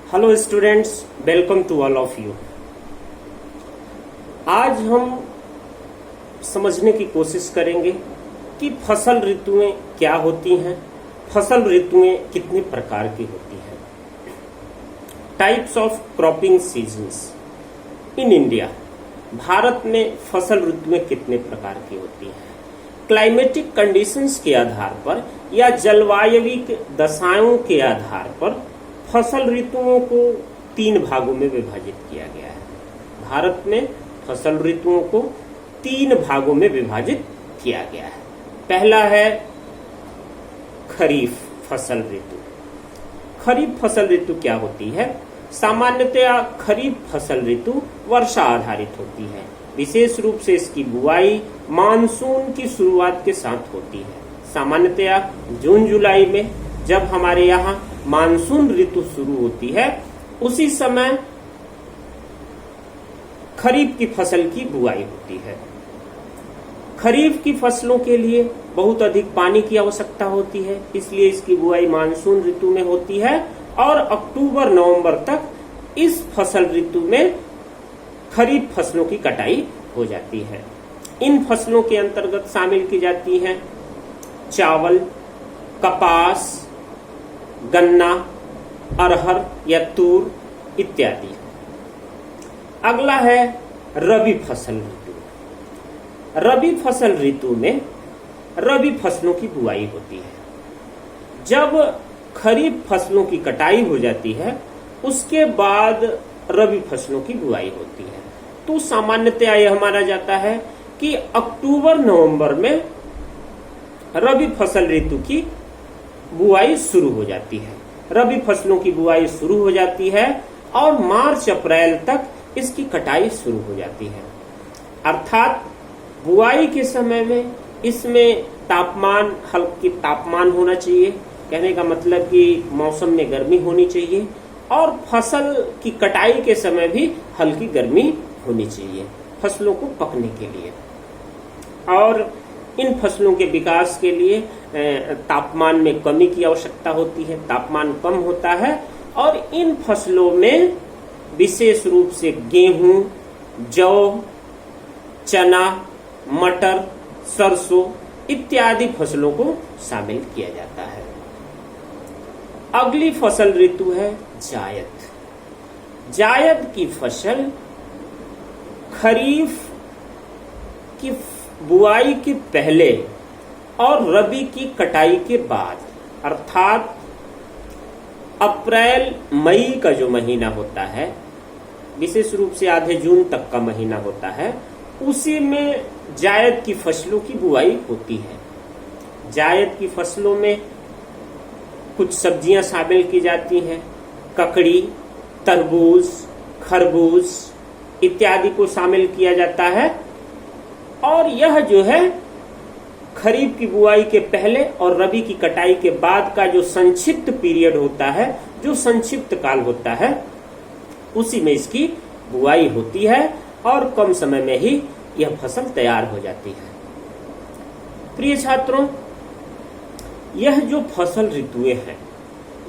Hello students, welcome to all of you. आज हम समझने की कोशिश करेंगे कि फसल ऋतुएं क्या होती हैं, फसल ऋतुएं कितने प्रकार की होती हैं। Types of cropping seasons in India. Bharat में फसल ऋतुएं कितने प्रकार की होती हैं। क्लाइमेटिक कंडीशंस के आधार पर या जलवायविक दशाओं के आधार पर फसल ऋतुओं को 3 भागों में विभाजित किया गया है। भारत में फसल ऋतुओं को 3 भागों में विभाजित किया गया है। पहला है खरीफ फसल ऋतु। खरीफ फसल ऋतु क्या होती है? सामान्यतया खरीफ फसल ऋतु वर्षा आधारित होती है। विशेष रूप से इसकी बुआई मानसून की शुरुआत के साथ होती है। सामान्यतया जून जुलाई में जब हमारे यहाँ मानसून ऋतु शुरू होती है, उसी समय खरीफ की फसल की बुआई होती है। खरीफ की फसलों के लिए बहुत अधिक पानी की आवश्यकता होती है, इसलिए इसकी बुआई मानसून ऋतु में होती है और अक्टूबर नवंबर तक इस फसल ऋतु में खरीफ फसलों की कटाई हो जाती है। इन फसलों के अंतर्गत शामिल की जाती हैं चावल, कपास, गन्ना, अरहर या तूर इत्यादि। अगला है रबी फसल ऋतु। रबी फसल ऋतु में रबी फसलों की बुआई होती है। जब खरीफ फसलों की कटाई हो जाती है, उसके बाद रबी फसलों की बुआई होती है। तो सामान्यतया यह माना जाता है कि अक्टूबर नवंबर में रबी फसल ऋतु की बुआई शुरू हो जाती है। रबी फसलों की बुआई शुरू हो जाती है और मार्च अप्रैल तक इसकी कटाई शुरू हो जाती है। अर्थात बुआई के समय में इसमें तापमान हल्की तापमान होना चाहिए। कहने का मतलब कि मौसम में गर्मी होनी चाहिए और फसल की कटाई के समय भी हल्की गर्मी होनी चाहिए फसलों को पकने के लिए। और इन फसलों के विकास के लिए तापमान में कमी की आवश्यकता होती है। तापमान कम होता है और इन फसलों में विशेष रूप से गेहूं, जौ, चना, मटर, सरसों इत्यादि फसलों को शामिल किया जाता है। अगली फसल ऋतु है जायद। जायद की फसल खरीफ की बुआई के पहले और रबी की कटाई के बाद, अर्थात अप्रैल मई का जो महीना होता है, विशेष रूप से आधे जून तक का महीना होता है, उसी में जायद की फसलों की बुआई होती है। जायद की फसलों में कुछ सब्जियां शामिल की जाती हैं। ककड़ी, तरबूज, खरबूज इत्यादि को शामिल किया जाता है। और यह जो है खरीफ की बुआई के पहले और रबी की कटाई के बाद का जो संक्षिप्त पीरियड होता है, जो संक्षिप्त काल होता है, उसी में इसकी बुआई होती है और कम समय में ही यह फसल तैयार हो जाती है। प्रिय छात्रों, यह जो फसल ऋतुएं हैं,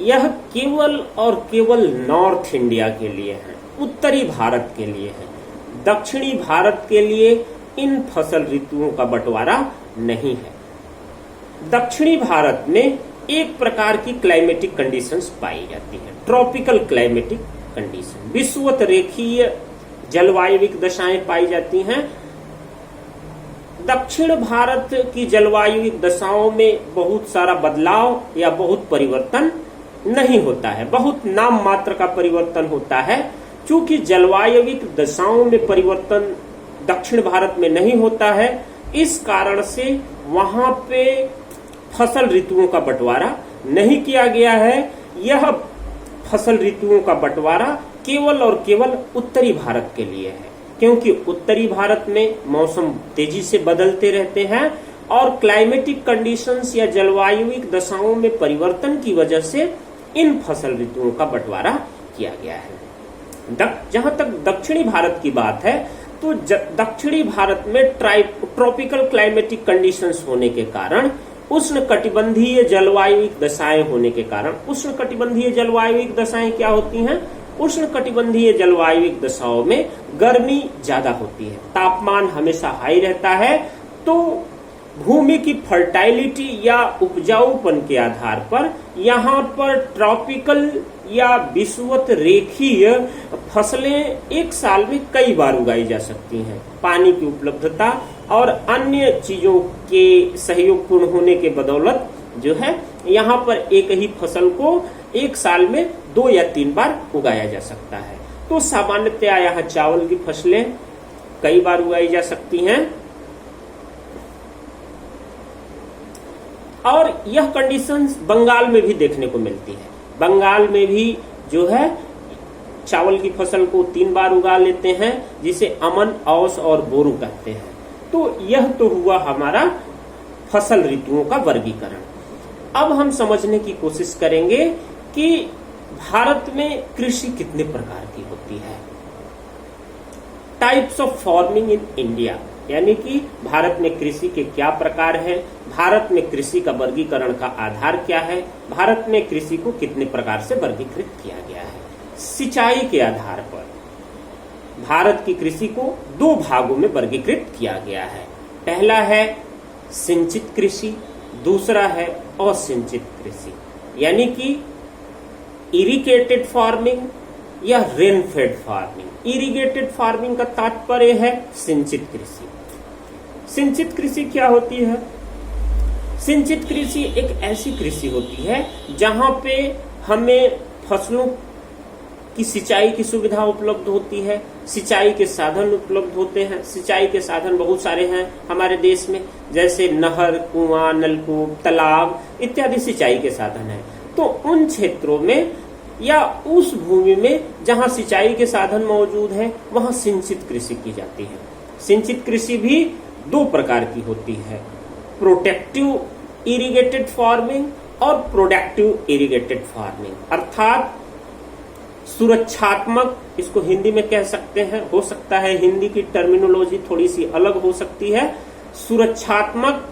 यह केवल और केवल नॉर्थ इंडिया के लिए है, उत्तरी भारत के लिए है। दक्षिणी भारत के लिए इन फसल ऋतुओं का बंटवारा नहीं है। दक्षिणी भारत में एक प्रकार की क्लाइमेटिक कंडीशंस पाई जाती है, ट्रॉपिकल क्लाइमेटिक कंडीशन। विषुवत रेखीय जलवायविक दशाएं पाई जाती हैं। दक्षिण भारत की जलवायु दशाओं में बहुत सारा बदलाव या बहुत परिवर्तन नहीं होता है, बहुत नाम मात्र का परिवर्तन होता है। चूंकि जलवायविक दशाओं में परिवर्तन दक्षिण भारत में नहीं होता है, इस कारण से वहां पे फसल ऋतुओं का बंटवारा नहीं किया गया है। यह फसल ऋतुओं का बंटवारा केवल और केवल उत्तरी भारत के लिए है, क्योंकि उत्तरी भारत में मौसम तेजी से बदलते रहते हैं और क्लाइमेटिक कंडीशंस या जलवायुविक दशाओं में परिवर्तन की वजह से इन फसल ऋतुओं का बंटवारा किया गया है। जहां तक दक्षिणी भारत की बात है, तो दक्षिणी भारत में ट्रॉपिकल क्लाइमेटिक कंडीशंस होने के कारण उष्णकटिबंधीय जलवायु दशाएं होने के कारण, उष्णकटिबंधीय जलवायु दशाएं क्या होती हैं? उष्णकटिबंधीय जलवायु दशाओं में गर्मी ज्यादा होती है, तापमान हमेशा हाई रहता है, तो भूमि की फर्टाइलिटी या उपजाऊपन के आधार पर यहाँ पर ट्रॉपिकल या विषुवत रेखीय फसलें एक साल में कई बार उगाई जा सकती हैं। पानी की उपलब्धता और अन्य चीजों के सहयोगपूर्ण होने के बदौलत जो है यहाँ पर एक ही फसल को एक साल में 2 या 3 बार उगाया जा सकता है। तो सामान्यतया यहाँ चावल की फसलें कई बार उगाई जा सकती हैं और यह कंडीशंस बंगाल में भी देखने को मिलती है। बंगाल में भी जो है चावल की फसल को 3 बार उगा लेते हैं, जिसे अमन, औस और बोरू कहते हैं। तो यह तो हुआ हमारा फसल ऋतुओं का वर्गीकरण। अब हम समझने की कोशिश करेंगे कि भारत में कृषि कितने प्रकार की होती है। Types of farming in India, यानी कि भारत में कृषि के क्या प्रकार हैं, भारत में कृषि का वर्गीकरण का आधार क्या है, भारत में कृषि को कितने प्रकार से वर्गीकृत किया गया है। सिंचाई के आधार पर भारत की कृषि को 2 भागों में वर्गीकृत किया गया है। पहला है सिंचित कृषि, दूसरा है असिंचित कृषि, यानी कि इरिगेटेड फार्मिंग या रेनफेड फार्मिंग। इरिगेटेड फार्मिंग का तात्पर्य है सिंचित कृषि। सिंचित कृषि क्या होती है? सिंचित कृषि एक ऐसी कृषि होती है जहां पे हमें फसलों की सिंचाई की सुविधा उपलब्ध होती है, सिंचाई के साधन उपलब्ध होते हैं। सिंचाई के साधन बहुत सारे हैं हमारे देश में, जैसे नहर, कुआं, नलकूप, तालाब इत्यादि सिंचाई के साधन हैं। तो उन क्षेत्रों में या उस भूमि में जहां सिंचाई के साधन मौजूद है वहां सिंचित कृषि की जाती है। सिंचित कृषि भी 2 प्रकार की होती है, प्रोटेक्टिव इरिगेटेड फार्मिंग और प्रोडक्टिव इरिगेटेड फार्मिंग, अर्थात सुरक्षात्मक, इसको हिंदी में कह सकते हैं, हो सकता है हिंदी की टर्मिनोलॉजी थोड़ी सी अलग हो सकती है। सुरक्षात्मक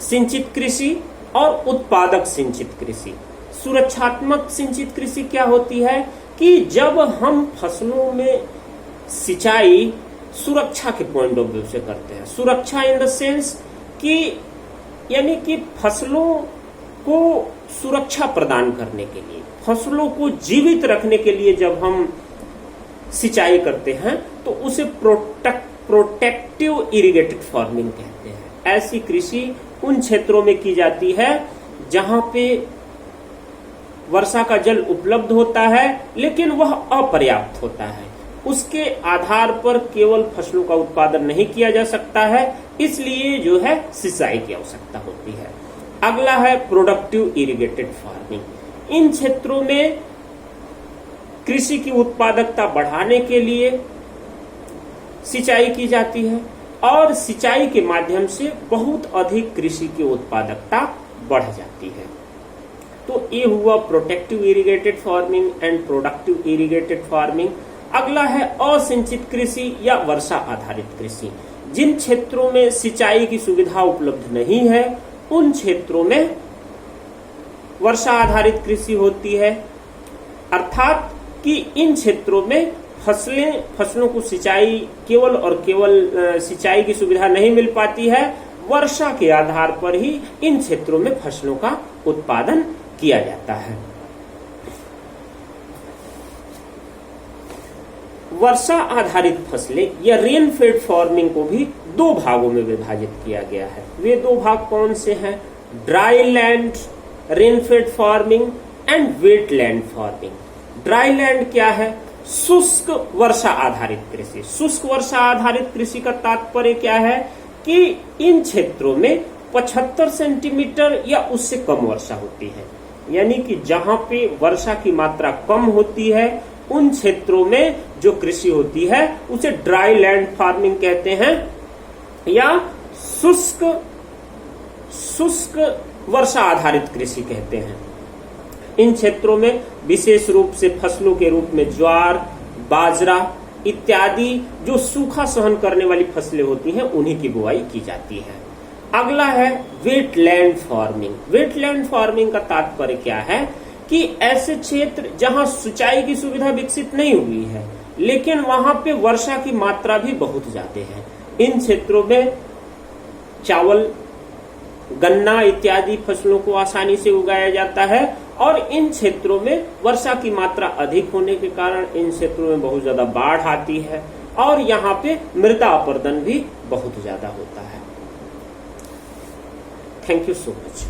सिंचित कृषि और उत्पादक सिंचित कृषि। सुरक्षात्मक सिंचित कृषि क्या होती है कि जब हम फसलों में सिंचाई सुरक्षा के पॉइंट ऑफ व्यू से करते हैं, सुरक्षा इन द सेंस कि यानी कि फसलों को सुरक्षा प्रदान करने के लिए, फसलों को जीवित रखने के लिए जब हम सिंचाई करते हैं तो उसे प्रोटेक्टिव इरिगेटेड फार्मिंग कहते हैं। ऐसी कृषि उन क्षेत्रों में की जाती है जहां पे वर्षा का जल उपलब्ध होता है लेकिन वह अपर्याप्त होता है, उसके आधार पर केवल फसलों का उत्पादन नहीं किया जा सकता है, इसलिए जो है सिंचाई की आवश्यकता होती है। अगला है प्रोडक्टिव इरिगेटेड फार्मिंग। इन क्षेत्रों में कृषि की उत्पादकता बढ़ाने के लिए सिंचाई की जाती है और सिंचाई के माध्यम से बहुत अधिक कृषि की उत्पादकता बढ़ जाती है। तो ये हुआ protective irrigated farming and productive irrigated farming. अगला है असिंचित कृषि या वर्षा आधारित कृषि। जिन क्षेत्रों में सिंचाई की सुविधा उपलब्ध नहीं है उन क्षेत्रों में वर्षा आधारित कृषि होती है, अर्थात कि इन क्षेत्रों में फसलों को सिंचाई केवल और केवल सिंचाई की सुविधा नहीं मिल पाती है, वर्षा के आधार पर ही इन क्षेत्रों में फसलों का उत्पादन किया जाता है। वर्षा आधारित फसलें या रेन फेड फार्मिंग को भी 2 भागों में विभाजित किया गया है। वे 2 भाग कौन से हैं? Dry land rain fed farming and wet land farming. Dry land क्या है? शुष्क वर्षा आधारित कृषि। शुष्क वर्षा आधारित कृषि का तात्पर्य क्या है कि इन क्षेत्रों में 75 सेंटीमीटर या उससे कम वर्षा होती है, यानी कि जहां पे वर्षा की मात्रा कम होती है उन क्षेत्रों में जो कृषि होती है उसे ड्राई लैंड फार्मिंग कहते हैं या शुष्क वर्षा आधारित कृषि कहते हैं। इन क्षेत्रों में विशेष रूप से फसलों के रूप में ज्वार, बाजरा इत्यादि जो सूखा सहन करने वाली फसलें होती हैं उन्हीं की बुआई की जाती है। अगला है वेटलैंड फार्मिंग। वेटलैंड फार्मिंग का तात्पर्य क्या है कि ऐसे क्षेत्र जहां सिंचाई की सुविधा विकसित नहीं हुई है लेकिन वहां पे वर्षा की मात्रा भी बहुत ज्यादा है, इन क्षेत्रों में चावल, गन्ना इत्यादि फसलों को आसानी से उगाया जाता है और इन क्षेत्रों में वर्षा की मात्रा अधिक होने के कारण इन क्षेत्रों में बहुत ज्यादा बाढ़ आती है और यहाँ पे मृदा अपरदन भी बहुत ज्यादा होता है। Thank you so much.